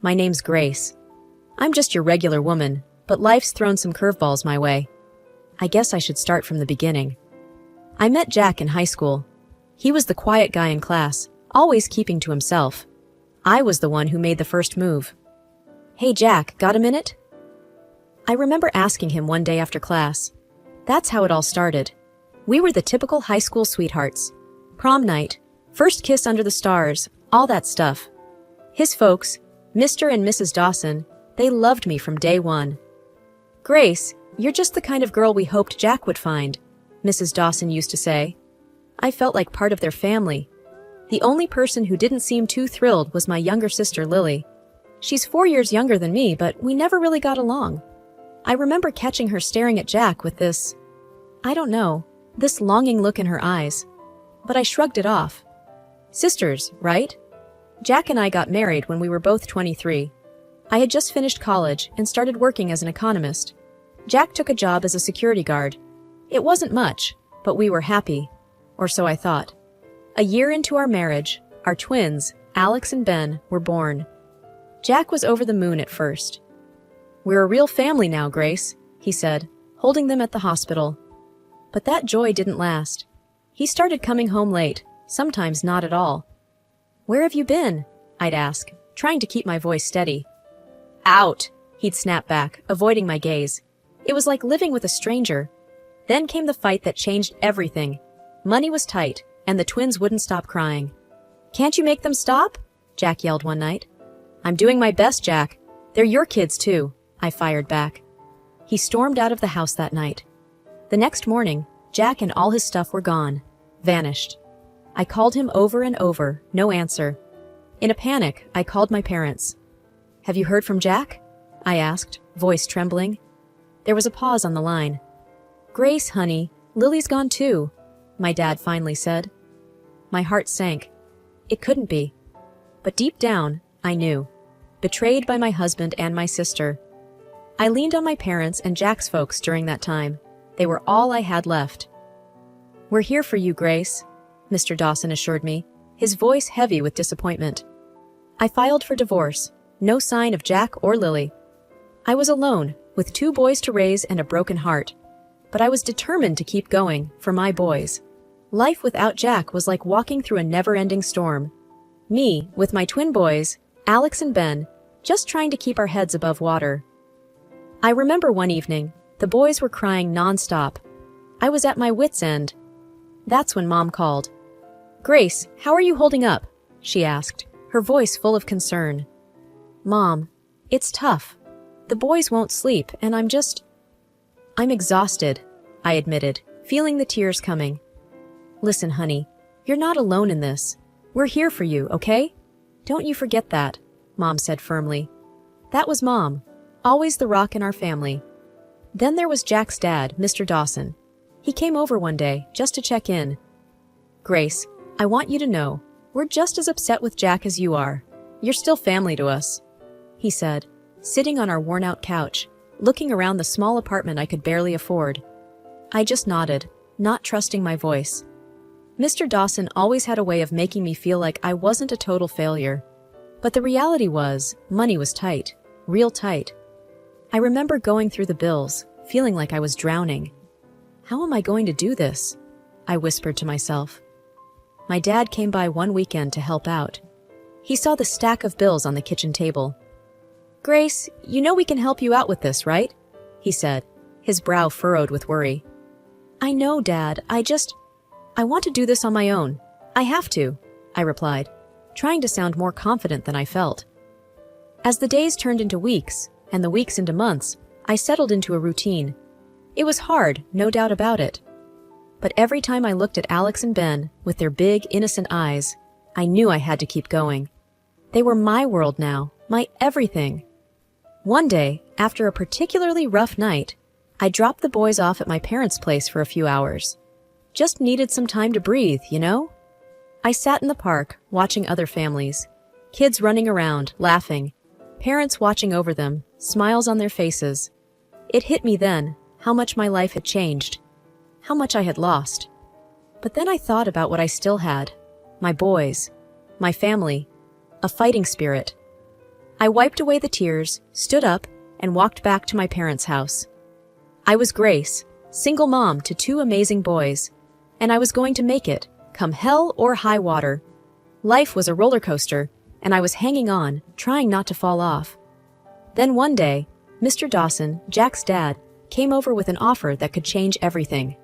My name's Grace. I'm just your regular woman, but life's thrown some curveballs my way. I guess I should start from the beginning. I met Jack in high school. He was the quiet guy in class, always keeping to himself. I was the one who made the first move. "Hey Jack, got a minute?" I remember asking him one day after class. That's how it all started. We were the typical high school sweethearts. Prom night, first kiss under the stars, all that stuff. His folks, Mr. and Mrs. Dawson, they loved me from day one. "Grace, you're just the kind of girl we hoped Jack would find," Mrs. Dawson used to say. I felt like part of their family. The only person who didn't seem too thrilled was my younger sister Lily. She's 4 years younger than me, but we never really got along. I remember catching her staring at Jack with this, I don't know, this longing look in her eyes. But I shrugged it off. Sisters, right? Jack and I got married when we were both 23. I had just finished college and started working as an economist. Jack took a job as a security guard. It wasn't much, but we were happy. Or so I thought. A year into our marriage, our twins, Alex and Ben, were born. Jack was over the moon at first. "We're a real family now, Grace," he said, holding them at the hospital. But that joy didn't last. He started coming home late, sometimes not at all. "Where have you been?" I'd ask, trying to keep my voice steady. "Out," he'd snap back, avoiding my gaze. It was like living with a stranger. Then came the fight that changed everything. Money was tight, and the twins wouldn't stop crying. "Can't you make them stop?" Jack yelled one night. "I'm doing my best, Jack. They're your kids, too," I fired back. He stormed out of the house that night. The next morning, Jack and all his stuff were gone, vanished. I called him over and over, no answer. In a panic, I called my parents. "Have you heard from Jack?" I asked, voice trembling. There was a pause on the line. "Grace, honey, Lily's gone too," my dad finally said. My heart sank. It couldn't be. But deep down, I knew. Betrayed by my husband and my sister. I leaned on my parents and Jack's folks during that time. They were all I had left. "We're here for you, Grace," Mr. Dawson assured me, his voice heavy with disappointment. I filed for divorce. No sign of Jack or Lily. I was alone, with 2 boys to raise and a broken heart. But I was determined to keep going, for my boys. Life without Jack was like walking through a never-ending storm. Me, with my twin boys, Alex and Ben, just trying to keep our heads above water. I remember one evening, the boys were crying non-stop. I was at my wit's end. That's when Mom called. "Grace, how are you holding up?" she asked, her voice full of concern. "Mom, it's tough. The boys won't sleep, and I'm exhausted," I admitted, feeling the tears coming. "Listen, honey, you're not alone in this. We're here for you, okay? Don't you forget that," Mom said firmly. That was Mom, always the rock in our family. Then there was Jack's dad, Mr. Dawson. He came over one day, just to check in. "Grace, I want you to know, we're just as upset with Jack as you are. You're still family to us," he said, sitting on our worn-out couch, looking around the small apartment I could barely afford. I just nodded, not trusting my voice. Mr. Dawson always had a way of making me feel like I wasn't a total failure. But the reality was, money was tight, real tight. I remember going through the bills, feeling like I was drowning. "How am I going to do this?" I whispered to myself. My dad came by one weekend to help out. He saw the stack of bills on the kitchen table. "Grace, you know we can help you out with this, right?" he said, his brow furrowed with worry. "I know, Dad. I want to do this on my own. I have to," I replied, trying to sound more confident than I felt. As the days turned into weeks, and the weeks into months, I settled into a routine. It was hard, no doubt about it. But every time I looked at Alex and Ben, with their big, innocent eyes, I knew I had to keep going. They were my world now, my everything. One day, after a particularly rough night, I dropped the boys off at my parents' place for a few hours. Just needed some time to breathe, you know? I sat in the park, watching other families. Kids running around, laughing. Parents watching over them, smiles on their faces. It hit me then, how much my life had changed. How much I had lost. But then I thought about what I still had. My boys. My family. A fighting spirit. I wiped away the tears, stood up, and walked back to my parents' house. I was Grace, single mom to two amazing boys, and I was going to make it, come hell or high water. Life was a roller coaster, and I was hanging on, trying not to fall off. Then one day, Mr. Dawson, Jack's dad, came over with an offer that could change everything.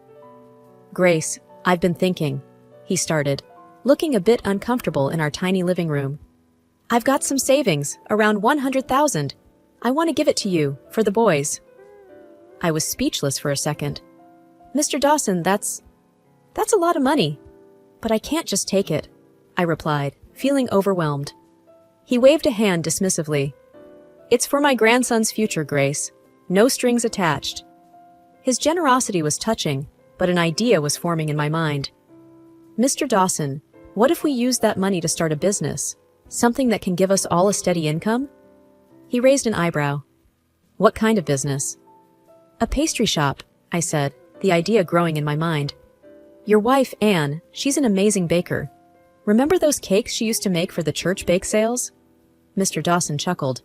"Grace, I've been thinking," he started, looking a bit uncomfortable in our tiny living room. "I've got some savings, around 100,000. I want to give it to you, for the boys." I was speechless for a second. "Mr. Dawson, that's a lot of money. But I can't just take it," I replied, feeling overwhelmed. He waved a hand dismissively. "It's for my grandson's future, Grace. No strings attached." His generosity was touching, but an idea was forming in my mind. "Mr. Dawson, what if we use that money to start a business? Something that can give us all a steady income?" He raised an eyebrow. "What kind of business?" "A pastry shop," I said, the idea growing in my mind. "Your wife, Anne, she's an amazing baker. Remember those cakes she used to make for the church bake sales?" Mr. Dawson chuckled.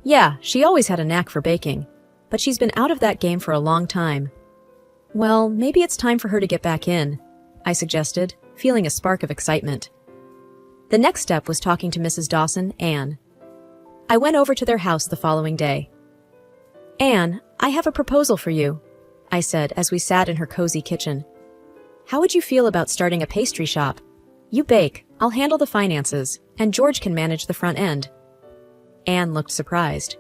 "Yeah, she always had a knack for baking, but she's been out of that game for a long time." "Well, maybe it's time for her to get back in," I suggested, feeling a spark of excitement. The next step was talking to Mrs. Dawson, Anne. I went over to their house the following day. "Anne, I have a proposal for you," I said as we sat in her cozy kitchen. "How would you feel about starting a pastry shop? You bake, I'll handle the finances, and George can manage the front end." Anne looked surprised.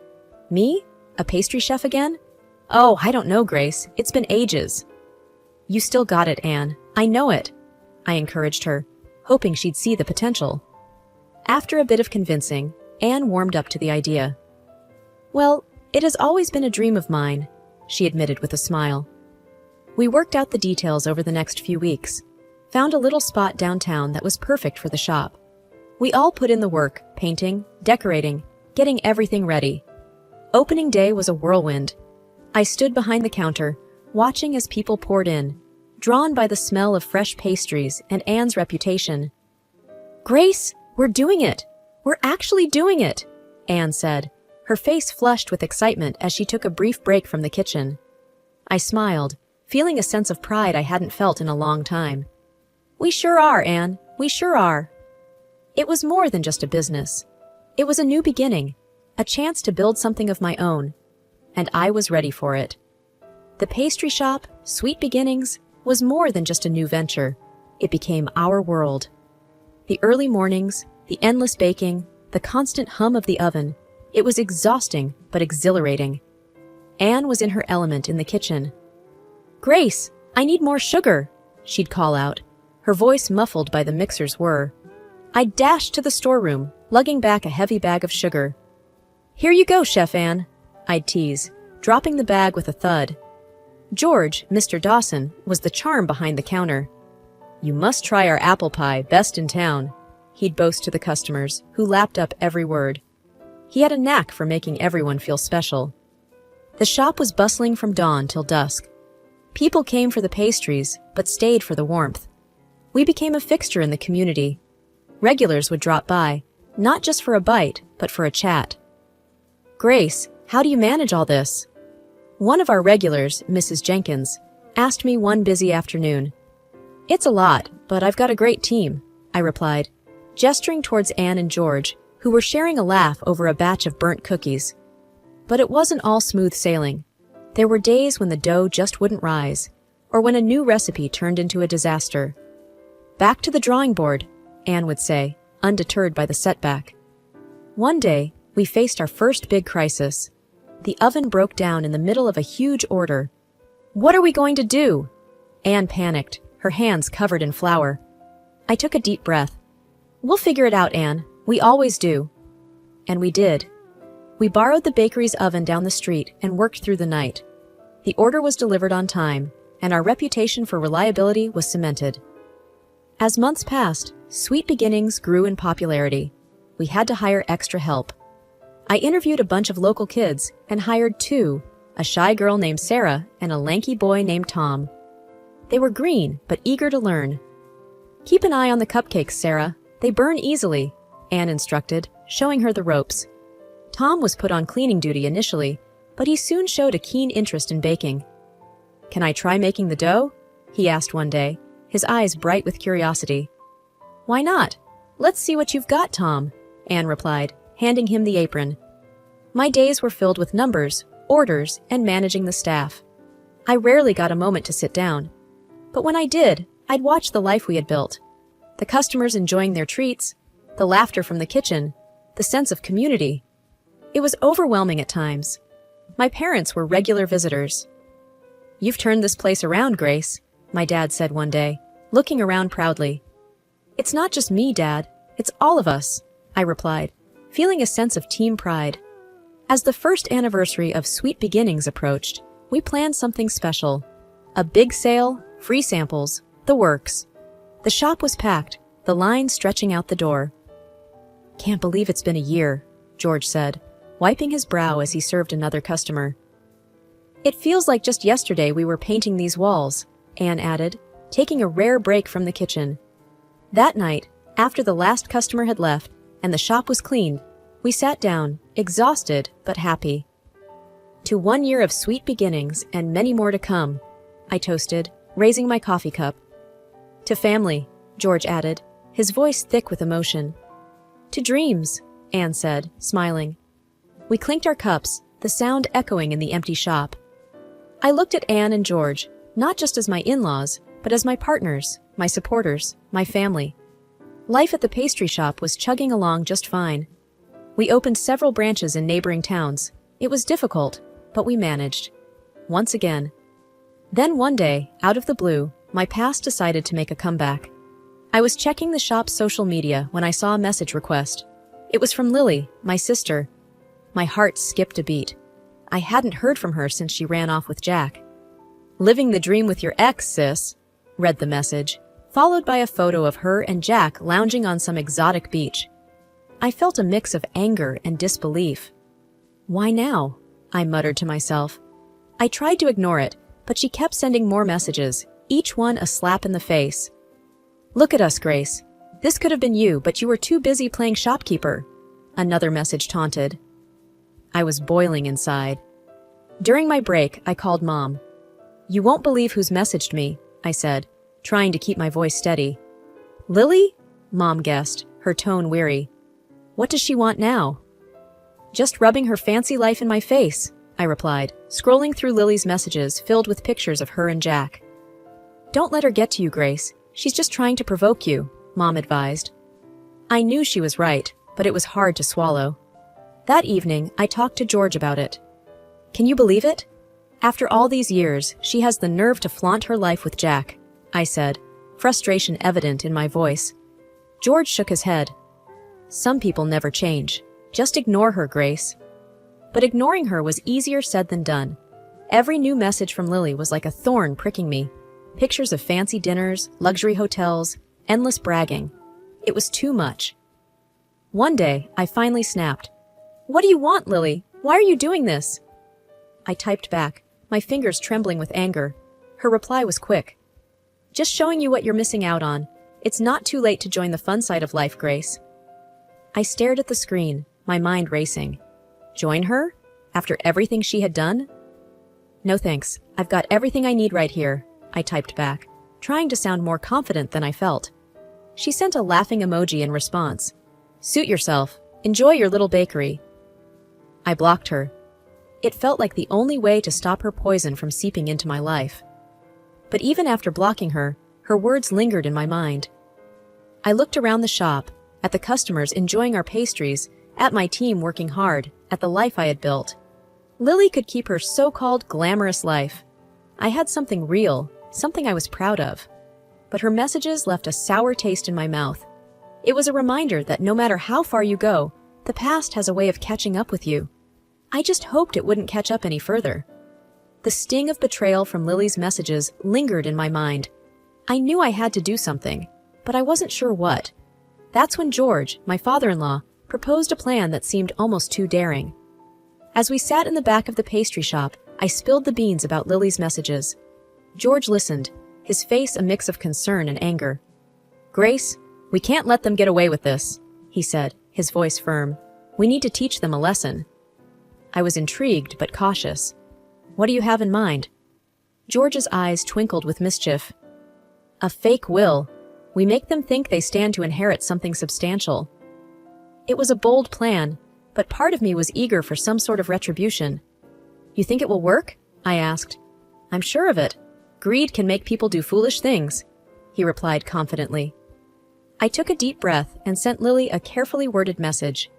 "Me? A pastry chef again? Oh, I don't know, Grace. It's been ages." "You still got it, Anne. I know it," I encouraged her, hoping she'd see the potential. After a bit of convincing, Anne warmed up to the idea. "Well, it has always been a dream of mine," she admitted with a smile. We worked out the details over the next few weeks, found a little spot downtown that was perfect for the shop. We all put in the work, painting, decorating, getting everything ready. Opening day was a whirlwind. I stood behind the counter, watching as people poured in, drawn by the smell of fresh pastries and Anne's reputation. "Grace, we're doing it! We're actually doing it!" Anne said, her face flushed with excitement as she took a brief break from the kitchen. I smiled, feeling a sense of pride I hadn't felt in a long time. "We sure are, Anne. We sure are." It was more than just a business. It was a new beginning, a chance to build something of my own, and I was ready for it. The pastry shop, Sweet Beginnings, was more than just a new venture. It became our world. The early mornings, the endless baking, the constant hum of the oven, it was exhausting but exhilarating. Anne was in her element in the kitchen. "Grace, I need more sugar," she'd call out, her voice muffled by the mixer's whir. I'd dash to the storeroom, lugging back a heavy bag of sugar. "Here you go, Chef Anne," I'd tease, dropping the bag with a thud. George, Mr. Dawson, was the charm behind the counter. "You must try our apple pie, best in town," he'd boast to the customers, who lapped up every word. He had a knack for making everyone feel special. The shop was bustling from dawn till dusk. People came for the pastries, but stayed for the warmth. We became a fixture in the community. Regulars would drop by, not just for a bite, but for a chat. "Grace, how do you manage all this?" One of our regulars, Mrs. Jenkins, asked me one busy afternoon. "It's a lot, but I've got a great team," I replied, gesturing towards Anne and George, who were sharing a laugh over a batch of burnt cookies. But it wasn't all smooth sailing. There were days when the dough just wouldn't rise, or when a new recipe turned into a disaster. "Back to the drawing board," Anne would say, undeterred by the setback. One day, we faced our first big crisis. The oven broke down in the middle of a huge order. "What are we going to do?" Anne panicked, her hands covered in flour. I took a deep breath. "We'll figure it out, Anne. We always do." And we did. We borrowed the bakery's oven down the street and worked through the night. The order was delivered on time, and our reputation for reliability was cemented. As months passed, Sweet Beginnings grew in popularity. We had to hire extra help. I interviewed a bunch of local kids and hired two, a shy girl named Sarah and a lanky boy named Tom. They were green, but eager to learn. "Keep an eye on the cupcakes, Sarah. They burn easily," Anne instructed, showing her the ropes. Tom was put on cleaning duty initially, but he soon showed a keen interest in baking. "Can I try making the dough?" he asked one day, his eyes bright with curiosity. "Why not? Let's see what you've got, Tom," Anne replied, handing him the apron. My days were filled with numbers, orders, and managing the staff. I rarely got a moment to sit down. But when I did, I'd watch the life we had built. The customers enjoying their treats, the laughter from the kitchen, the sense of community. It was overwhelming at times. My parents were regular visitors. "You've turned this place around, Grace," my dad said one day, looking around proudly. "It's not just me, Dad. It's all of us," I replied, feeling a sense of team pride. As the first anniversary of Sweet Beginnings approached, we planned something special. A big sale, free samples, the works. The shop was packed, the line stretching out the door. "Can't believe it's been a year," George said, wiping his brow as he served another customer. "It feels like just yesterday we were painting these walls," Anne added, taking a rare break from the kitchen. That night, after the last customer had left and the shop was cleaned, we sat down, exhausted but happy. "To 1 year of sweet beginnings and many more to come," I toasted, raising my coffee cup. "To family," George added, his voice thick with emotion. "To dreams," Anne said, smiling. We clinked our cups, the sound echoing in the empty shop. I looked at Anne and George, not just as my in-laws, but as my partners, my supporters, my family. Life at the pastry shop was chugging along just fine. We opened several branches in neighboring towns. It was difficult, but we managed. Once again. Then one day, out of the blue, my past decided to make a comeback. I was checking the shop's social media when I saw a message request. It was from Lily, my sister. My heart skipped a beat. I hadn't heard from her since she ran off with Jack. "Living the dream with your ex, sis," read the message, followed by a photo of her and Jack lounging on some exotic beach. I felt a mix of anger and disbelief. "Why now?" I muttered to myself. I tried to ignore it, but she kept sending more messages, each one a slap in the face. "Look at us, Grace. This could have been you, but you were too busy playing shopkeeper," another message taunted. I was boiling inside. During my break, I called Mom. "You won't believe who's messaged me," I said, trying to keep my voice steady. "Lily?" Mom guessed, her tone weary. "What does she want now?" "Just rubbing her fancy life in my face," I replied, scrolling through Lily's messages filled with pictures of her and Jack. "Don't let her get to you, Grace. She's just trying to provoke you," Mom advised. I knew she was right, but it was hard to swallow. That evening, I talked to George about it. "Can you believe it? After all these years, she has the nerve to flaunt her life with Jack," I said, frustration evident in my voice. George shook his head. "Some people never change. Just ignore her, Grace." But ignoring her was easier said than done. Every new message from Lily was like a thorn pricking me. Pictures of fancy dinners, luxury hotels, endless bragging. It was too much. One day, I finally snapped. "What do you want, Lily? Why are you doing this?" I typed back, my fingers trembling with anger. Her reply was quick. "Just showing you what you're missing out on. It's not too late to join the fun side of life, Grace." I stared at the screen, my mind racing. Join her? After everything she had done? "No thanks, I've got everything I need right here," I typed back, trying to sound more confident than I felt. She sent a laughing emoji in response. "Suit yourself. Enjoy your little bakery." I blocked her. It felt like the only way to stop her poison from seeping into my life. But even after blocking her, her words lingered in my mind. I looked around the shop, at the customers enjoying our pastries, at my team working hard, at the life I had built. Lily could keep her so-called glamorous life. I had something real, something I was proud of. But her messages left a sour taste in my mouth. It was a reminder that no matter how far you go, the past has a way of catching up with you. I just hoped it wouldn't catch up any further. The sting of betrayal from Lily's messages lingered in my mind. I knew I had to do something, but I wasn't sure what. That's when George, my father-in-law, proposed a plan that seemed almost too daring. As we sat in the back of the pastry shop, I spilled the beans about Lily's messages. George listened, his face a mix of concern and anger. "Grace, we can't let them get away with this," he said, his voice firm. We need to teach them a lesson. I was intrigued but cautious. What do you have in mind? George's eyes twinkled with mischief. A fake will. We make them think they stand to inherit something substantial. It was a bold plan, but part of me was eager for some sort of retribution. You think it will work? I asked. I'm sure of it. Greed can make people do foolish things, he replied confidently. I took a deep breath and sent Lily a carefully worded message.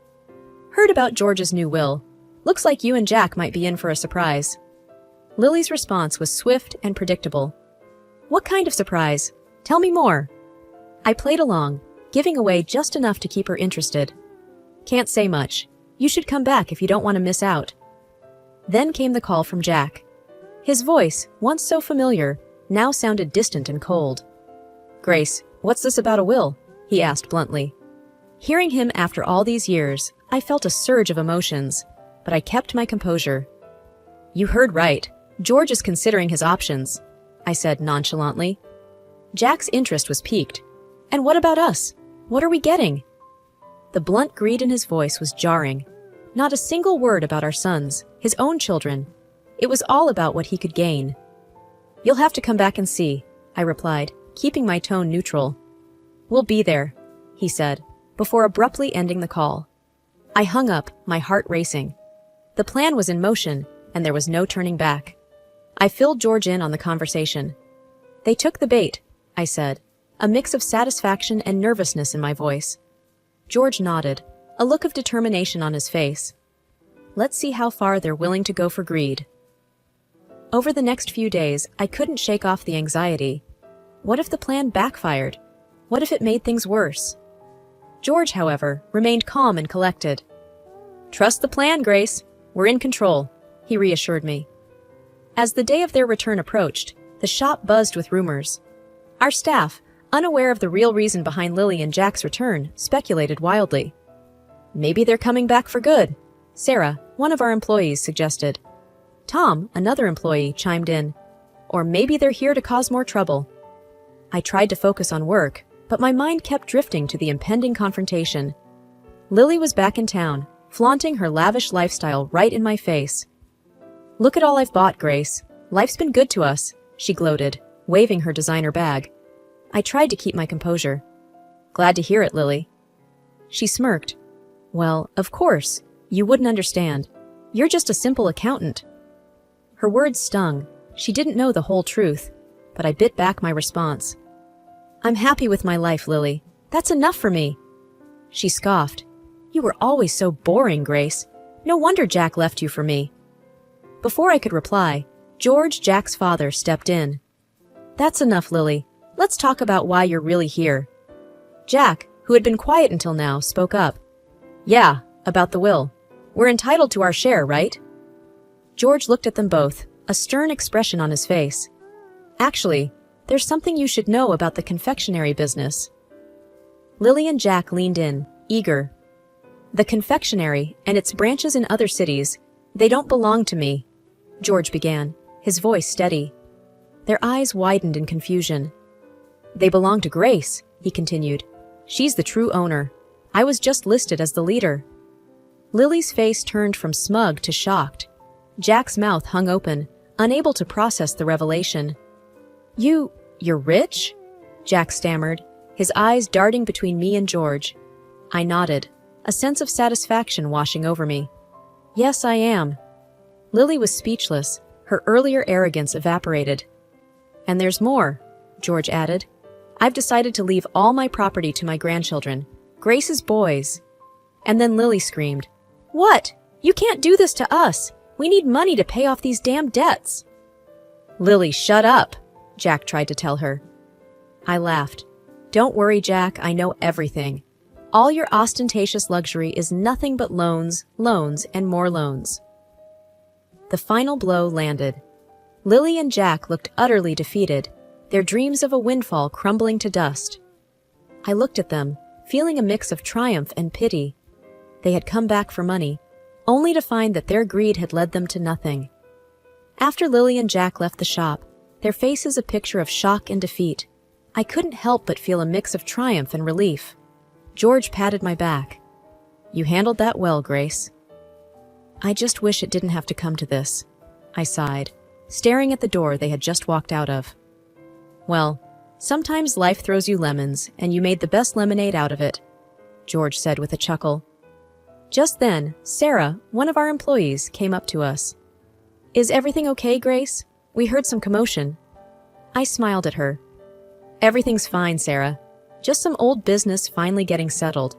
Heard about George's new will. Looks like you and Jack might be in for a surprise. Lily's response was swift and predictable. What kind of surprise? Tell me more. I played along, giving away just enough to keep her interested. Can't say much. You should come back if you don't want to miss out. Then came the call from Jack. His voice, once so familiar, now sounded distant and cold. Grace, what's this about a will? He asked bluntly. Hearing him after all these years, I felt a surge of emotions, but I kept my composure. You heard right. George is considering his options, I said nonchalantly. Jack's interest was piqued. And what about us? What are we getting? The blunt greed in his voice was jarring. Not a single word about our sons, his own children. It was all about what he could gain. You'll have to come back and see, I replied, keeping my tone neutral. We'll be there, he said, before abruptly ending the call. I hung up, my heart racing. The plan was in motion, and there was no turning back. I filled George in on the conversation. They took the bait, I said, a mix of satisfaction and nervousness in my voice. George nodded, a look of determination on his face. Let's see how far they're willing to go for greed. Over the next few days, I couldn't shake off the anxiety. What if the plan backfired? What if it made things worse? George, however, remained calm and collected. Trust the plan, Grace. We're in control, he reassured me. As the day of their return approached, the shop buzzed with rumors. Our staff, unaware of the real reason behind Lily and Jack's return, speculated wildly. Maybe they're coming back for good, Sarah, one of our employees, suggested. Tom, another employee, chimed in. Or maybe they're here to cause more trouble. I tried to focus on work, but my mind kept drifting to the impending confrontation. Lily was back in town, flaunting her lavish lifestyle right in my face. Look at all I've bought, Grace. Life's been good to us, she gloated, waving her designer bag. I tried to keep my composure. Glad to hear it, Lily. She smirked. Well, of course. You wouldn't understand. You're just a simple accountant. Her words stung. She didn't know the whole truth, but I bit back my response. I'm happy with my life, Lily. That's enough for me. She scoffed. You were always so boring, Grace. No wonder Jack left you for me. Before I could reply, George, Jack's father, stepped in. That's enough, Lily. Let's talk about why you're really here. Jack, who had been quiet until now, spoke up. Yeah, about the will. We're entitled to our share, right? George looked at them both, a stern expression on his face. Actually, there's something you should know about the confectionery business. Lily and Jack leaned in, eager. The confectionery and its branches in other cities, they don't belong to me, George began, his voice steady. Their eyes widened in confusion. They belong to Grace, he continued. She's the true owner. I was just listed as the leader. Lily's face turned from smug to shocked. Jack's mouth hung open, unable to process the revelation. You're rich? Jack stammered, his eyes darting between me and George. I nodded, a sense of satisfaction washing over me. Yes, I am. Lily was speechless, her earlier arrogance evaporated. And there's more, George added. I've decided to leave all my property to my grandchildren, Grace's boys. And then Lily screamed, What? You can't do this to us. We need money to pay off these damn debts. Lily, shut up, Jack tried to tell her. I laughed. Don't worry, Jack, I know everything. All your ostentatious luxury is nothing but loans, loans, and more loans. The final blow landed. Lily and Jack looked utterly defeated, their dreams of a windfall crumbling to dust. I looked at them, feeling a mix of triumph and pity. They had come back for money, only to find that their greed had led them to nothing. After Lily and Jack left the shop, their faces a picture of shock and defeat, I couldn't help but feel a mix of triumph and relief. George patted my back. You handled that well, Grace. I just wish it didn't have to come to this, I sighed, staring at the door they had just walked out of. Well, sometimes life throws you lemons, and you made the best lemonade out of it, George said with a chuckle. Just then, Sarah, one of our employees, came up to us. Is everything okay, Grace? We heard some commotion. I smiled at her. Everything's fine, Sarah. Just some old business finally getting settled.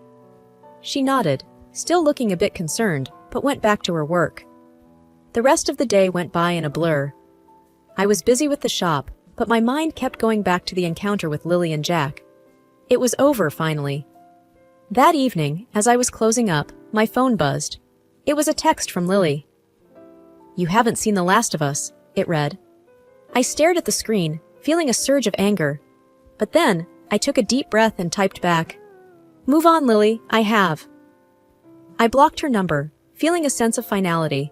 She nodded, still looking a bit concerned, but went back to her work. The rest of the day went by in a blur. I was busy with the shop, but my mind kept going back to the encounter with Lily and Jack. It was over, finally. That evening, as I was closing up, my phone buzzed. It was a text from Lily. You haven't seen the last of us, it read. I stared at the screen, feeling a surge of anger. But then, I took a deep breath and typed back, Move on, Lily, I have. I blocked her number, feeling a sense of finality.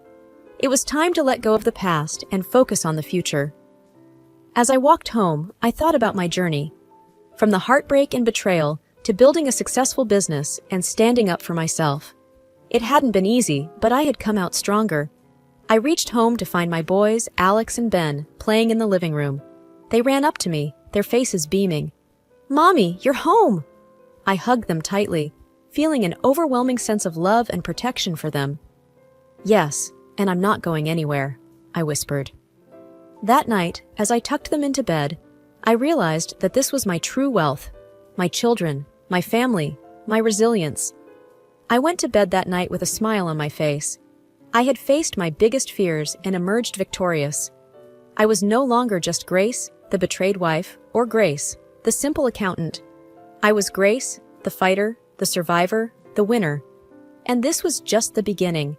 It was time to let go of the past and focus on the future. As I walked home, I thought about my journey. From the heartbreak and betrayal to building a successful business and standing up for myself. It hadn't been easy, but I had come out stronger. I reached home to find my boys, Alex and Ben, playing in the living room. They ran up to me, their faces beaming. Mommy, you're home! I hugged them tightly, feeling an overwhelming sense of love and protection for them. Yes, and I'm not going anywhere, I whispered. That night, as I tucked them into bed, I realized that this was my true wealth, my children, my family, my resilience. I went to bed that night with a smile on my face. I had faced my biggest fears and emerged victorious. I was no longer just Grace, the betrayed wife, or Grace, the simple accountant. I was Grace, the fighter, the survivor, the winner. And this was just the beginning.